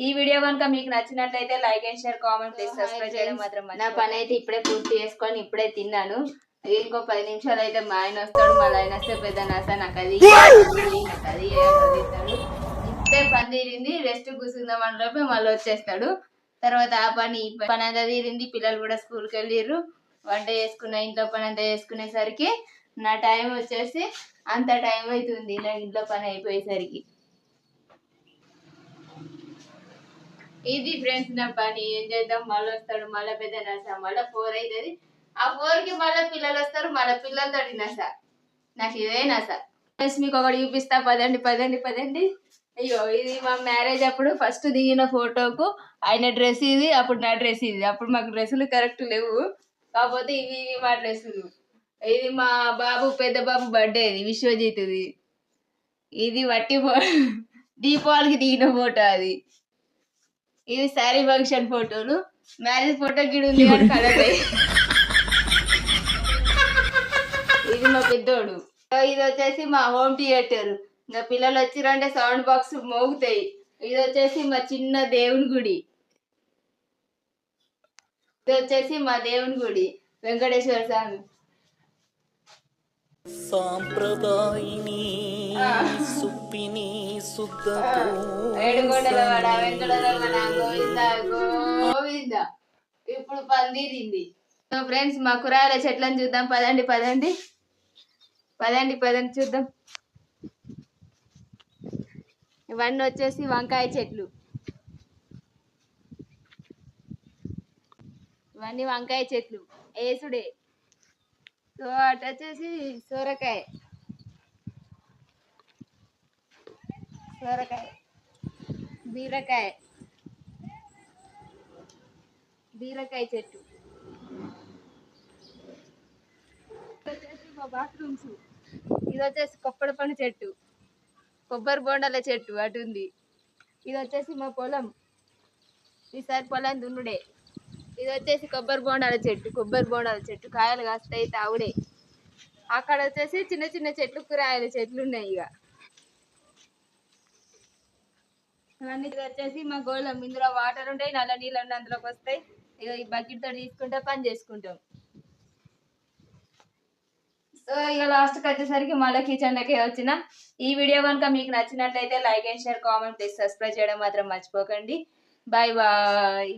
ఈ వీడియో కనుక మీకు నచ్చినట్లయితే like and share, comment, please subscribe చేయడం మాత్రం నా పని అయితే ఇప్పుడే పూర్తి చేసుకొని ఇప్పుడే తిన్నాను. ఇంకో 10 నిమిషాలు అయితే మా ఆయన వస్తాడు. మళ్ళీ ఆయన వస్తే పెద్ద నస నాకు అది ఇప్పుడే పని తీరింది. రెస్ట్ కూర్చుందాం అని లోపే మళ్ళీ వచ్చేస్తాడు. తర్వాత ఆ పని ఈ పని అంతా తీరింది. పిల్లలు కూడా స్కూల్కి వెళ్ళిర్రు. వంట చేసుకున్న ఇంట్లో పని అంతా చేసుకునేసరికి నా టైం వచ్చేసి అంత టైం అవుతుంది నా ఇంట్లో పని అయిపోయేసరికి. ఇది ఫ్రెండ్స్ నా పని. ఏం చేద్దాం, మళ్ళీ వస్తాడు, మళ్ళీ పెద్ద నస, మళ్ళీ 4 అవుతుంది. ఆ 4కి మళ్ళీ పిల్లలు వస్తారు, మళ్ళీ పిల్లలతో నస. నాకు ఇదే నస. ఫ్రెండ్స్ మీకు ఒకటి చూపిస్తా, పదండి. అయ్యో, ఇది మా మ్యారేజ్ అప్పుడు ఫస్ట్ దిగిన ఫోటోకు ఆయన డ్రెస్ ఇది, అప్పుడు నా డ్రెస్ ఇది. అప్పుడు మాకు డ్రెస్సులు కరెక్ట్ లేవు, కాకపోతే ఇవి మా డ్రెస్సులు. ఇది మా బాబు, పెద్ద బాబు బర్త్డే, ఇది విశ్వజిత్ది. ఇది వట్టి దీపావళికి దిగిన ఫోటో అది. ఇది శారీ ఫంక్షన్ ఫోటోలు. మ్యారేజ్ ఫోటో గిడి ఉంది కానీ కలర్. ఇది మా పెద్దోడు. ఇది వచ్చేసి మా హోమ్ థియేటర్. ఇంకా పిల్లలు వచ్చిరంటే సౌండ్ బాక్స్ మోగుతాయి. ఇది వచ్చేసి మా చిన్న దేవుని గుడి. ఇది వచ్చేసి మా దేవుని గుడి, వెంకటేశ్వర స్వామి. సాంప్రదాయిని సుప్పిని సుద్దతో ఏడుగొండలవాడ వెంకటరమణ గోవింద గోవింద. ఇప్పుడు పందిరింది. సో ఫ్రెండ్స్ మా కూరగాయల చెట్లను చూద్దాం. పదండి చూద్దాం. ఇవన్నీ వచ్చేసి వంకాయ చెట్లు. ఇవన్నీ వంకాయ చెట్లు ఏసుడే. సో అటు వచ్చేసి సొరకాయ బీరకాయ చెట్టు. వచ్చేసి మా బాత్రూమ్స్. ఇది వచ్చేసి కొప్పడి పండు చెట్టు, కొబ్బరి బొండాల చెట్టు అటు ఉంది. ఇది వచ్చేసి మా పొలం, ఈసారి పొలం దున్నుడే. ఇది వచ్చేసి కొబ్బరి బొండాల చెట్టు, కాయలు కాస్తాయి తావుడే. అక్కడ వచ్చేసి చిన్న చిన్న చెట్లు, కూరగాయల చెట్లు ఉన్నాయి. ఇక ఇవన్నీ. ఇది వచ్చేసి మా గోళం, ఇందులో వాటర్ ఉంటాయి, నల్ల నీళ్ళు అన్నీ అందులోకి వస్తాయి. ఇక ఈ బకెట్ తో తీసుకుంటే పని చేసుకుంటాం. సో ఇక లాస్ట్కి వచ్చేసరికి మళ్ళీ కిచెన్లకే వచ్చిన. ఈ వీడియో కనుక మీకు నచ్చినట్లయితే like and share, comment, please subscribe చేయడం మాత్రం మర్చిపోకండి. బాయ్.